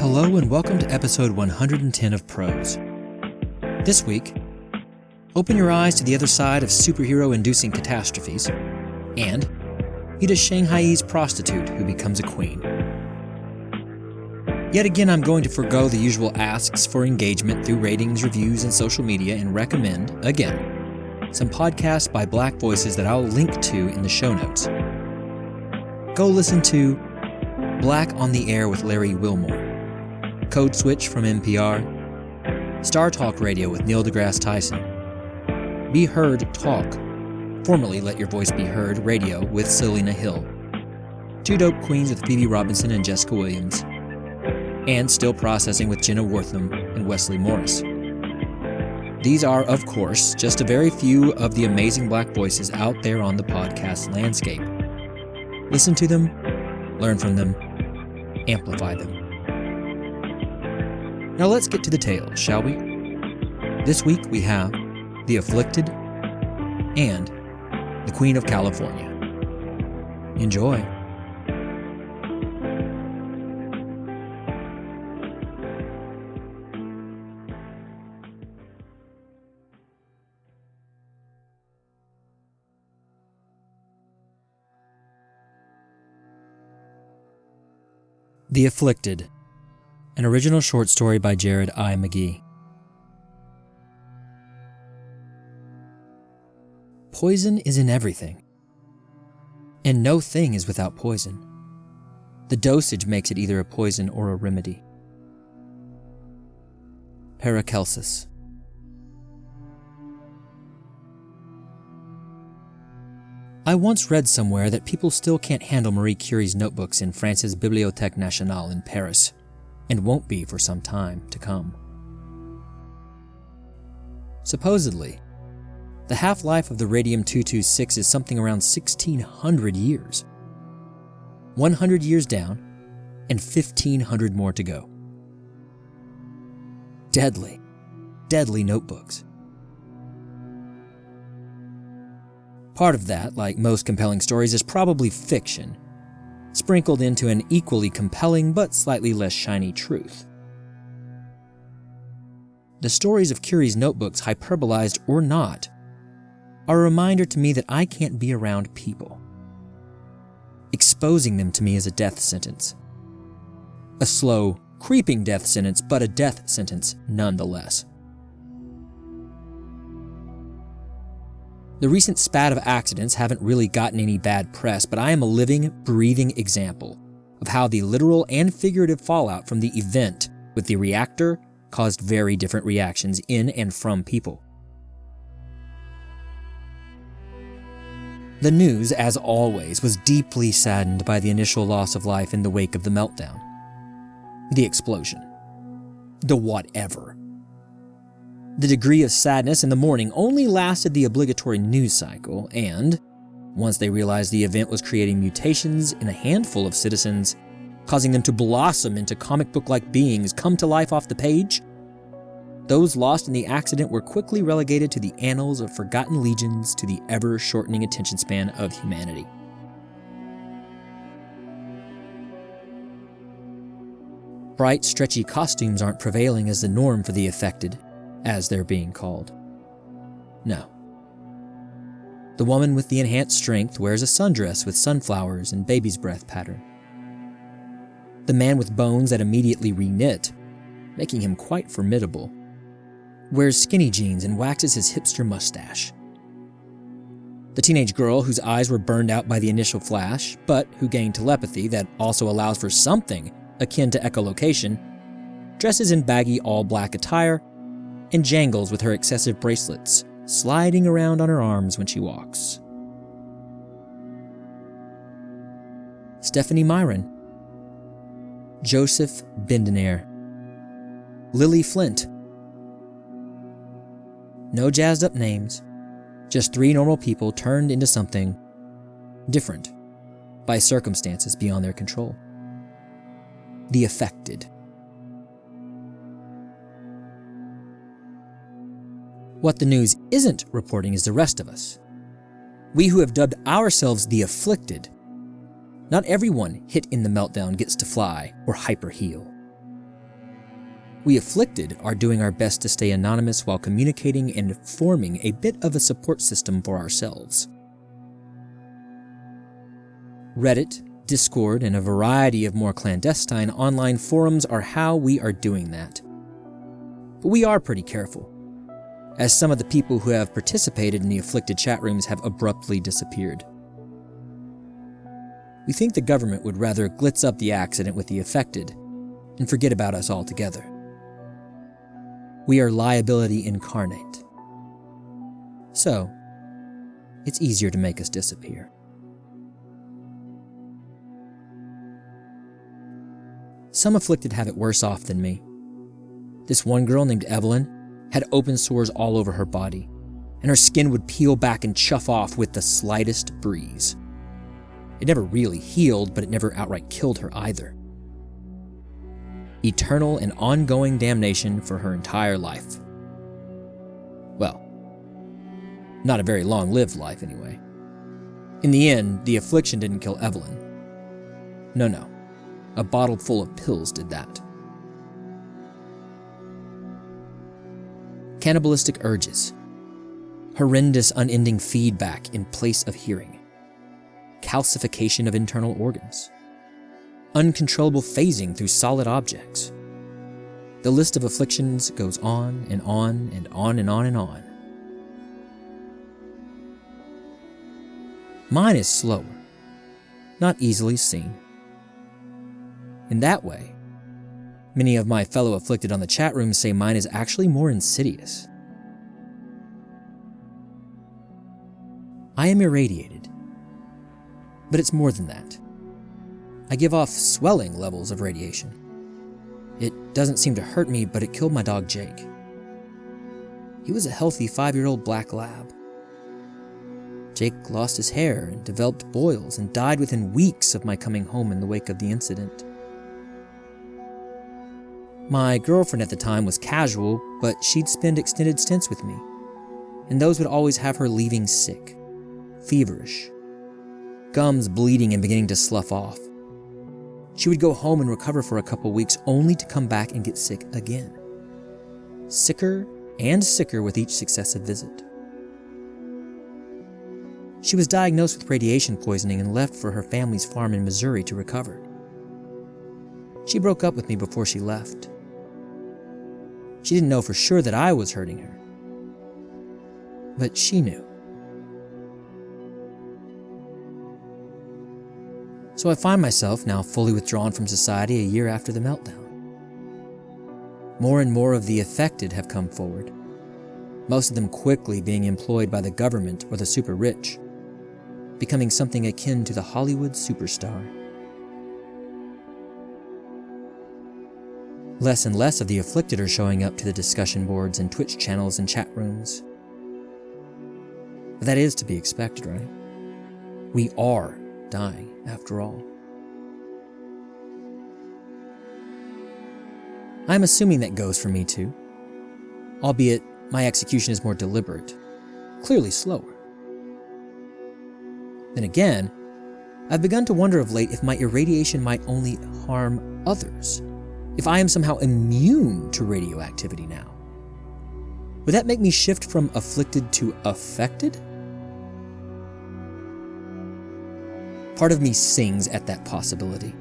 Hello and welcome to episode 110 of Prose. This week, open your eyes to the other side of superhero-inducing catastrophes and meet a Shanghainese prostitute who becomes a queen. Yet again, I'm going to forego the usual asks for engagement through ratings, reviews, and social media and recommend, again, some podcasts by Black voices that I'll link to in the show notes. Go listen to Black on the Air with Larry Wilmore, Code Switch from NPR, Star Talk Radio with Neil deGrasse Tyson, Be Heard Talk, formerly Let Your Voice Be Heard Radio with Selena Hill, Two Dope Queens with Phoebe Robinson and Jessica Williams, and Still Processing with Jenna Wortham and Wesley Morris. These are, of course, just a very few of the amazing Black voices out there on the podcast landscape. Listen to them, learn from them, amplify them. Now let's get to the tales, shall we? This week we have The Afflicted and The Queen of California. Enjoy. The Afflicted, an original short story by Jared I. McGee. Poison is in everything, and no thing is without poison. The dosage makes it either a poison or a remedy. Paracelsus. I once read somewhere that people still can't handle Marie Curie's notebooks in France's Bibliothèque Nationale in Paris, and won't be for some time to come. Supposedly, the half-life of the radium-226 is something around 1,600 years. 100 years down, and 1,500 more to go. Deadly, deadly notebooks. Part of that, like most compelling stories, is probably fiction, sprinkled into an equally compelling but slightly less shiny truth. The stories of Curie's notebooks, hyperbolized or not, are a reminder to me that I can't be around people. Exposing them to me is a death sentence. A slow, creeping death sentence, but a death sentence nonetheless. The recent spat of accidents haven't really gotten any bad press, but I am a living, breathing example of how the literal and figurative fallout from the event with the reactor caused very different reactions in and from people. The news, as always, was deeply saddened by the initial loss of life in the wake of the meltdown. The explosion. The whatever. The degree of sadness in the morning only lasted the obligatory news cycle, and once they realized the event was creating mutations in a handful of citizens, causing them to blossom into comic book-like beings come to life off the page, those lost in the accident were quickly relegated to the annals of forgotten legions to the ever-shortening attention span of humanity. Bright, stretchy costumes aren't prevailing as the norm for the affected, as they're being called. No. The woman with the enhanced strength wears a sundress with sunflowers and baby's breath pattern. The man with bones that immediately reknit, making him quite formidable, wears skinny jeans and waxes his hipster mustache. The teenage girl whose eyes were burned out by the initial flash, but who gained telepathy that also allows for something akin to echolocation, dresses in baggy all-black attire and jangles with her excessive bracelets, sliding around on her arms when she walks. Stephanie Myron, Joseph Bendenair, Lily Flint. No jazzed up names, just three normal people turned into something different by circumstances beyond their control. The Affected. What the news isn't reporting is the rest of us. We who have dubbed ourselves the Afflicted. Not everyone hit in the meltdown gets to fly or hyper heal. We Afflicted are doing our best to stay anonymous while communicating and forming a bit of a support system for ourselves. Reddit, Discord, and a variety of more clandestine online forums are how we are doing that. But we are pretty careful, as some of the people who have participated in the Afflicted chat rooms have abruptly disappeared. We think the government would rather glitz up the accident with the affected and forget about us altogether. We are liability incarnate. So, it's easier to make us disappear. Some Afflicted have it worse off than me. This one girl named Evelyn had open sores all over her body, and her skin would peel back and chuff off with the slightest breeze. It never really healed, but it never outright killed her either. Eternal and ongoing damnation for her entire life. Well, not a very long-lived life anyway. In the end, the affliction didn't kill Evelyn. No. A bottle full of pills did that. Cannibalistic urges. Horrendous unending feedback in place of hearing. Calcification of internal organs. Uncontrollable phasing through solid objects. The list of afflictions goes on and on and on and on and on. Mine is slower, not easily seen. In that way, many of my fellow Afflicted on the chat room say mine is actually more insidious. I am irradiated, but it's more than that. I give off swelling levels of radiation. It doesn't seem to hurt me, but it killed my dog Jake. He was a healthy 5-year-old black lab. Jake lost his hair and developed boils and died within weeks of my coming home in the wake of the incident. My girlfriend at the time was casual, but she'd spend extended stints with me, and those would always have her leaving sick, feverish, gums bleeding and beginning to slough off. She would go home and recover for a couple weeks only to come back and get sick again. Sicker and sicker with each successive visit. She was diagnosed with radiation poisoning and left for her family's farm in Missouri to recover. She broke up with me before she left. She didn't know for sure that I was hurting her, but she knew. So I find myself now fully withdrawn from society a year after the meltdown. More and more of the affected have come forward, most of them quickly being employed by the government or the super rich, becoming something akin to the Hollywood superstar. Less and less of the afflicted are showing up to the discussion boards and Twitch channels and chat rooms. But that is to be expected, right? We are dying, after all. I'm assuming that goes for me too, albeit my execution is more deliberate, clearly slower. Then again, I've begun to wonder of late if my irradiation might only harm others, if I am somehow immune to radioactivity now. Would that make me shift from afflicted to affected? Part of me sings at that possibility.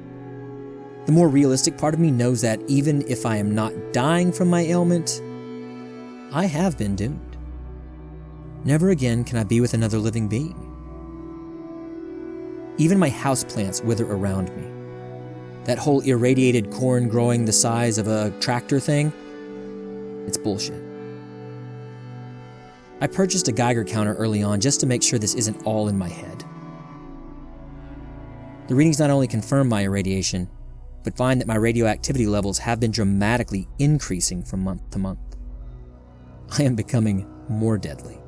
The more realistic part of me knows that even if I am not dying from my ailment, I have been doomed. Never again can I be with another living being. Even my houseplants wither around me. That whole irradiated corn growing the size of a tractor thing, it's bullshit. I purchased a Geiger counter early on just to make sure this isn't all in my head. The readings not only confirm my irradiation, but find that my radioactivity levels have been dramatically increasing from month to month. I am becoming more deadly.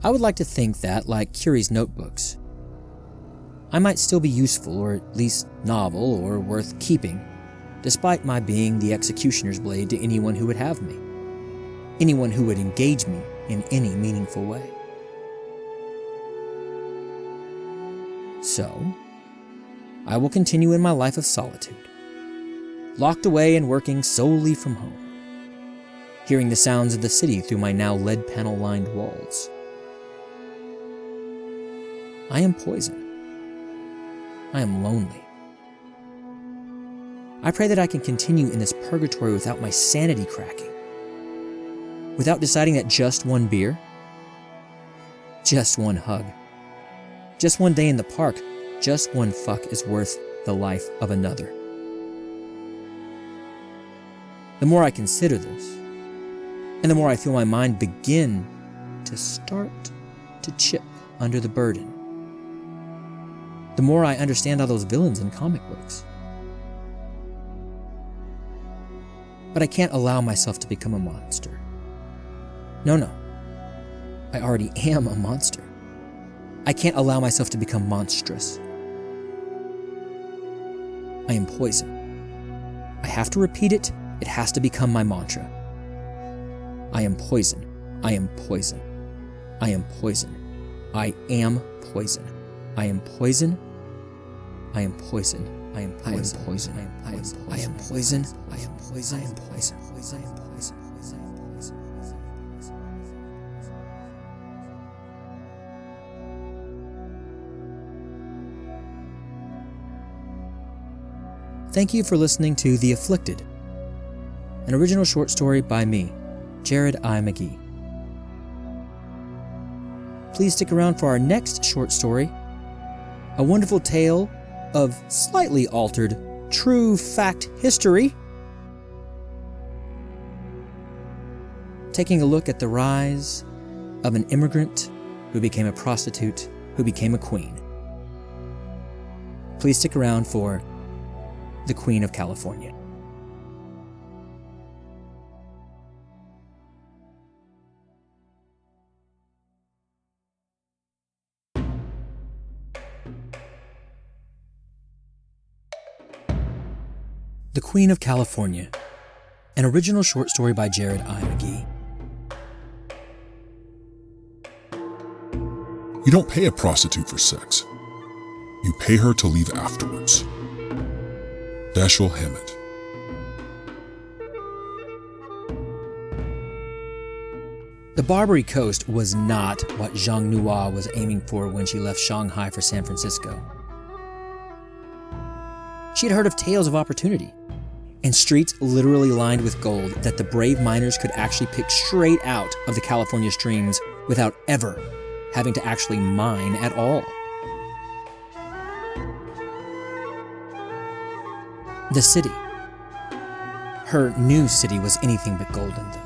I would like to think that, like Curie's notebooks, I might still be useful, or at least novel, or worth keeping, despite my being the executioner's blade to anyone who would have me, anyone who would engage me in any meaningful way. So, I will continue in my life of solitude, locked away and working solely from home, hearing the sounds of the city through my now lead panel-lined walls. I am poison. I am lonely. I pray that I can continue in this purgatory without my sanity cracking, without deciding that just one beer, just one hug, just one day in the park, just one fuck is worth the life of another. The more I consider this, and the more I feel my mind begin to start to chip under the burden, the more I understand all those villains in comic books. But I can't allow myself to become a monster. No. I already am a monster. I can't allow myself to become monstrous. I am poison. I have to repeat it. It has to become my mantra. I am poison. I am poison. I am poison. I am poison. I am poison. I am poison. I am poison. I am poison. I am poison. I am poison. I am poison. I am poison. Thank you for listening to The Afflicted, an original short story by me, Jared I. McGee. Please stick around for our next short story, a wonderful tale of slightly altered true fact history, taking a look at the rise of an immigrant who became a prostitute, who became a queen. Please stick around for The Queen of California. The Queen of California, an original short story by Jared I. McGee. You don't pay a prostitute for sex. You pay her to leave afterwards. Dashiell Hammett. The Barbary Coast was not what Zhang Nuo was aiming for when she left Shanghai for San Francisco. She had heard of tales of opportunity, and streets literally lined with gold that the brave miners could actually pick straight out of the California streams without ever having to actually mine at all. The city. Her new city was anything but golden, though.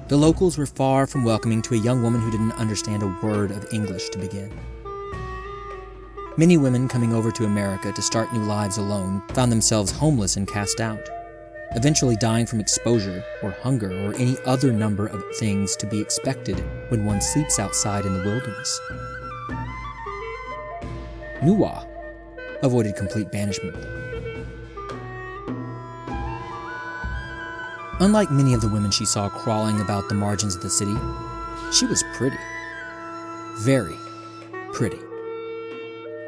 The locals were far from welcoming to a young woman who didn't understand a word of English to begin. Many women coming over to America to start new lives alone found themselves homeless and cast out, eventually dying from exposure or hunger or any other number of things to be expected when one sleeps outside in the wilderness. Nuwa avoided complete banishment. Unlike many of the women she saw crawling about the margins of the city, she was pretty. Very pretty.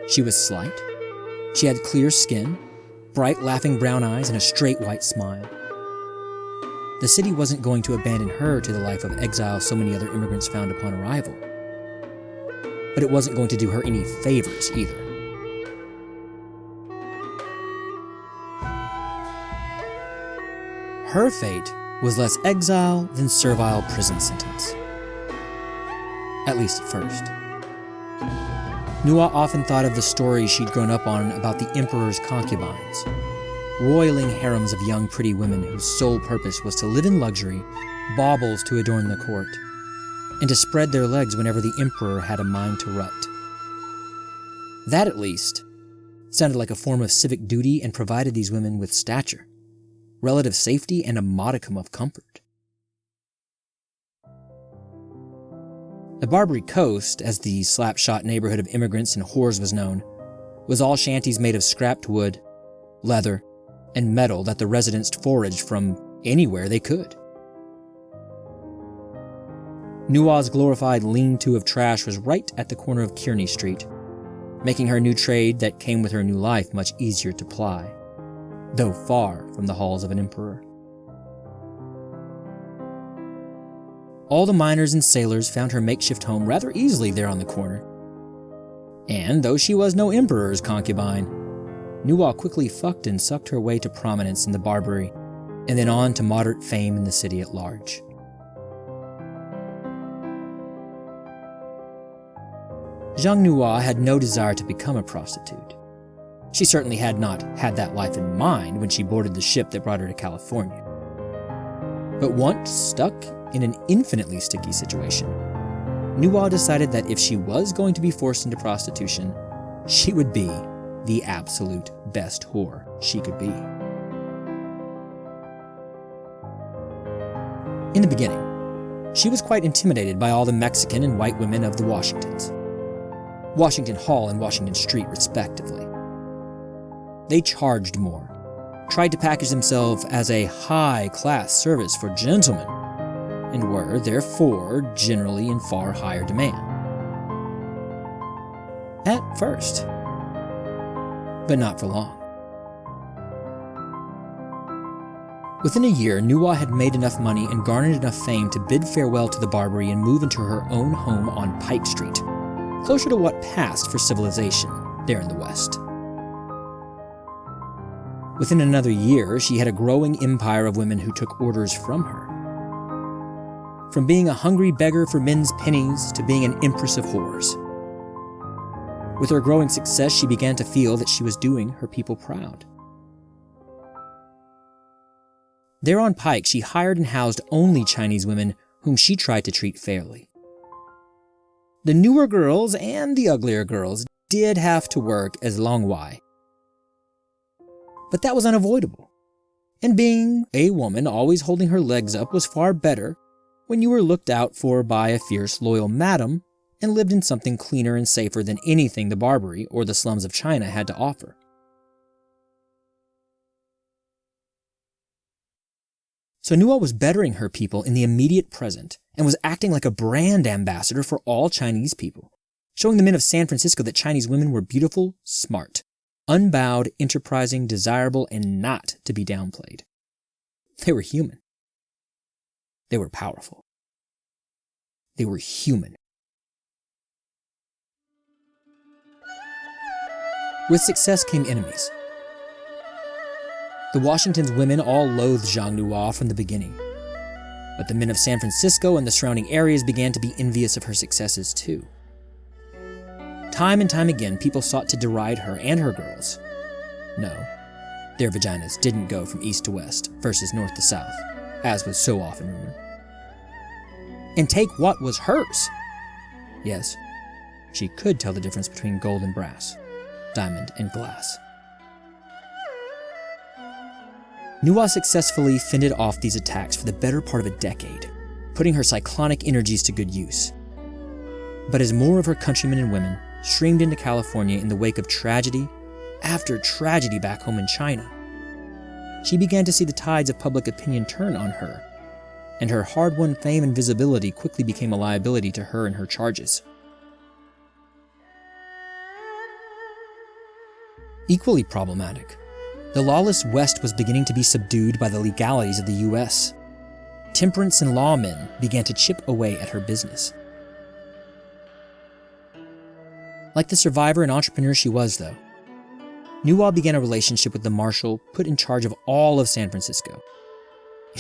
She was slight. She had clear skin, bright laughing brown eyes, and a straight white smile. The city wasn't going to abandon her to the life of exile so many other immigrants found upon arrival. But it wasn't going to do her any favors either. Her fate was less exile than servile prison sentence. At least at first. Nuwa often thought of the stories she'd grown up on about the emperor's concubines, roiling harems of young pretty women whose sole purpose was to live in luxury, baubles to adorn the court, and to spread their legs whenever the emperor had a mind to rut. That, at least, sounded like a form of civic duty and provided these women with stature, relative safety, and a modicum of comfort. The Barbary Coast, as the slapshot neighborhood of immigrants and whores was known, was all shanties made of scrapped wood, leather, and metal that the residents foraged from anywhere they could. Nuwa's glorified lean-to of trash was right at the corner of Kearney Street, making her new trade that came with her new life much easier to ply, though far from the halls of an emperor. All the miners and sailors found her makeshift home rather easily there on the corner. And though she was no emperor's concubine, Nuwa quickly fucked and sucked her way to prominence in the Barbary, and then on to moderate fame in the city at large. Zhang Nuwa had no desire to become a prostitute. She certainly had not had that life in mind when she boarded the ship that brought her to California. But once stuck in an infinitely sticky situation, Nuwa decided that if she was going to be forced into prostitution, she would be the absolute best whore she could be. In the beginning, she was quite intimidated by all the Mexican and white women of the Washingtons. Washington Hall and Washington Street, respectively. They charged more, tried to package themselves as a high-class service for gentlemen, and were, therefore, generally in far higher demand. At first. But not for long. Within a year, Nuwa had made enough money and garnered enough fame to bid farewell to the Barbary and move into her own home on Pike Street, closer to what passed for civilization there in the West. Within another year, she had a growing empire of women who took orders from her. From being a hungry beggar for men's pennies to being an empress of whores. With her growing success, she began to feel that she was doing her people proud. There on Pike, she hired and housed only Chinese women whom she tried to treat fairly. The newer girls and the uglier girls did have to work as Long Wai. But that was unavoidable. And being a woman always holding her legs up was far better when you were looked out for by a fierce, loyal madam and lived in something cleaner and safer than anything the Barbary or the slums of China had to offer. So Nuwa was bettering her people in the immediate present and was acting like a brand ambassador for all Chinese people, showing the men of San Francisco that Chinese women were beautiful, smart, unbowed, enterprising, desirable, and not to be downplayed. They were human. They were powerful. They were human. With success came enemies. The Washington's women all loathed Zhang Nuwa from the beginning, but the men of San Francisco and the surrounding areas began to be envious of her successes too. Time and time again, people sought to deride her and her girls. No, their vaginas didn't go from east to west versus north to south, as was so often rumored. And take what was hers. Yes, she could tell the difference between gold and brass, diamond and glass. Nuwa successfully fended off these attacks for the better part of a decade, putting her cyclonic energies to good use. But as more of her countrymen and women streamed into California in the wake of tragedy after tragedy back home in China, she began to see the tides of public opinion turn on her, and her hard-won fame and visibility quickly became a liability to her and her charges. Equally problematic, the lawless West was beginning to be subdued by the legalities of the U.S. Temperance and lawmen began to chip away at her business. Like the survivor and entrepreneur she was, though, Nuwa began a relationship with the marshal put in charge of all of San Francisco,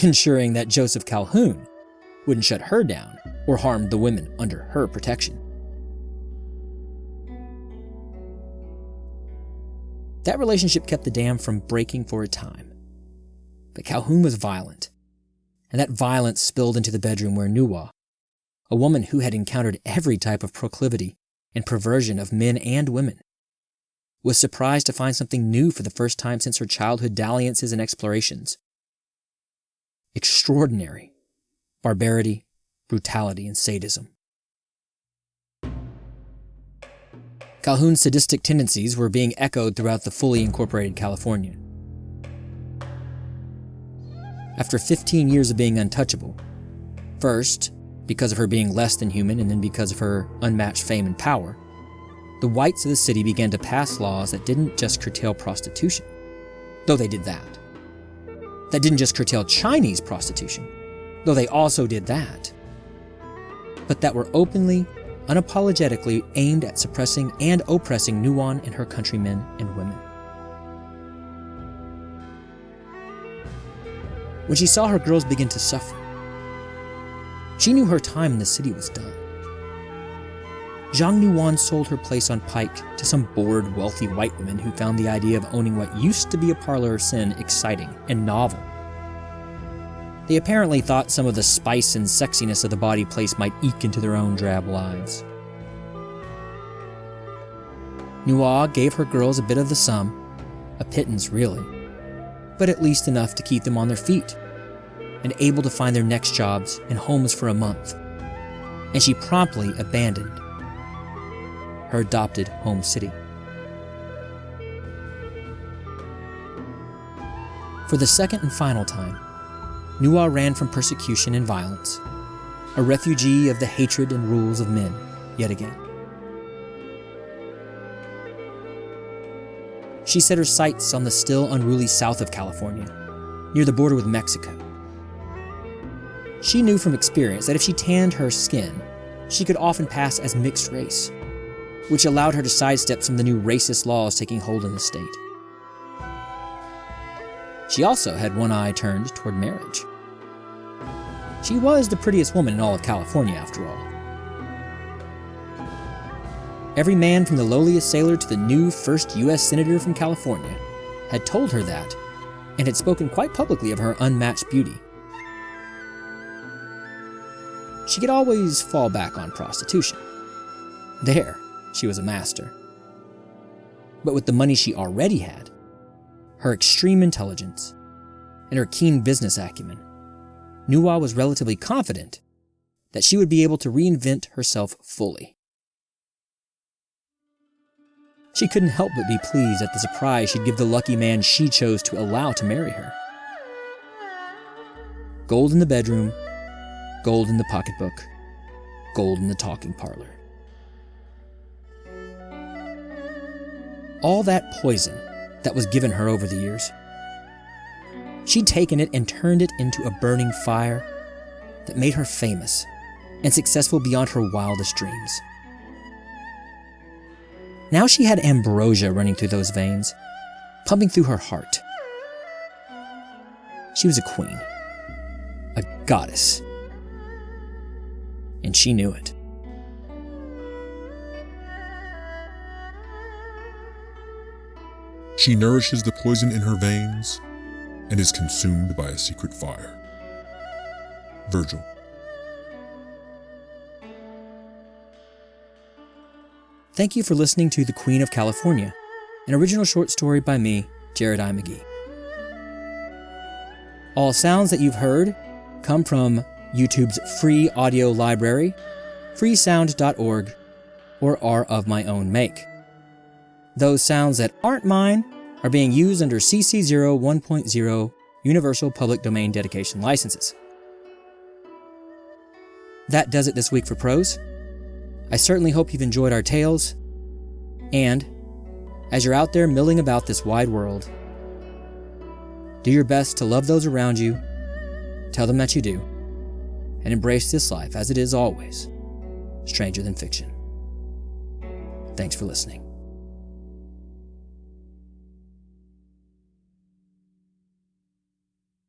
ensuring that Joseph Calhoun wouldn't shut her down or harm the women under her protection. That relationship kept the dam from breaking for a time. But Calhoun was violent, and that violence spilled into the bedroom where Nuwa, a woman who had encountered every type of proclivity and perversion of men and women, was surprised to find something new for the first time since her childhood dalliances and explorations. Extraordinary barbarity, brutality, and sadism. Calhoun's sadistic tendencies were being echoed throughout the fully incorporated California. After 15 years of being untouchable, first because of her being less than human and then because of her unmatched fame and power, the whites of the city began to pass laws that didn't just curtail prostitution, though they did that. That didn't just curtail Chinese prostitution, though they also did that. But that were openly, unapologetically aimed at suppressing and oppressing Nuwan and her countrymen and women. When she saw her girls begin to suffer, she knew her time in the city was done. Zhang Nuwan sold her place on Pike to some bored, wealthy white women who found the idea of owning what used to be a parlor sin exciting and novel. They apparently thought some of the spice and sexiness of the body place might eke into their own drab lives. Nuwa gave her girls a bit of the sum, a pittance really, but at least enough to keep them on their feet and able to find their next jobs and homes for a month. And she promptly abandoned her adopted home city. For the second and final time, Nuwa ran from persecution and violence, a refugee of the hatred and rules of men yet again. She set her sights on the still unruly south of California, near the border with Mexico. She knew from experience that if she tanned her skin, she could often pass as mixed race, which allowed her to sidestep some of the new racist laws taking hold in the state. She also had one eye turned toward marriage. She was the prettiest woman in all of California, after all. Every man from the lowliest sailor to the new first U.S. Senator from California had told her that, and had spoken quite publicly of her unmatched beauty. She could always fall back on prostitution. There, she was a master. But with the money she already had, her extreme intelligence, and her keen business acumen, Nuwa was relatively confident that she would be able to reinvent herself fully. She couldn't help but be pleased at the surprise she'd give the lucky man she chose to allow to marry her. Gold in the bedroom, gold in the pocketbook, gold in the talking parlor. All that poison that was given her over the years, she'd taken it and turned it into a burning fire that made her famous and successful beyond her wildest dreams. Now she had ambrosia running through those veins, pumping through her heart. She was a queen, a goddess, and she knew it. She nourishes the poison in her veins and is consumed by a secret fire. Virgil. Thank you for listening to The Queen of California, an original short story by me, Jared I. McGee. All sounds that you've heard come from YouTube's free audio library, freesound.org, or are of my own make. Those sounds that aren't mine are being used under CC 1.0 Universal Public Domain Dedication licenses. That does it this week for Prose. I certainly hope you've enjoyed our tales, and as you're out there milling about this wide world, do your best to love those around you, tell them that you do, and embrace this life as it is always, stranger than fiction. Thanks for listening.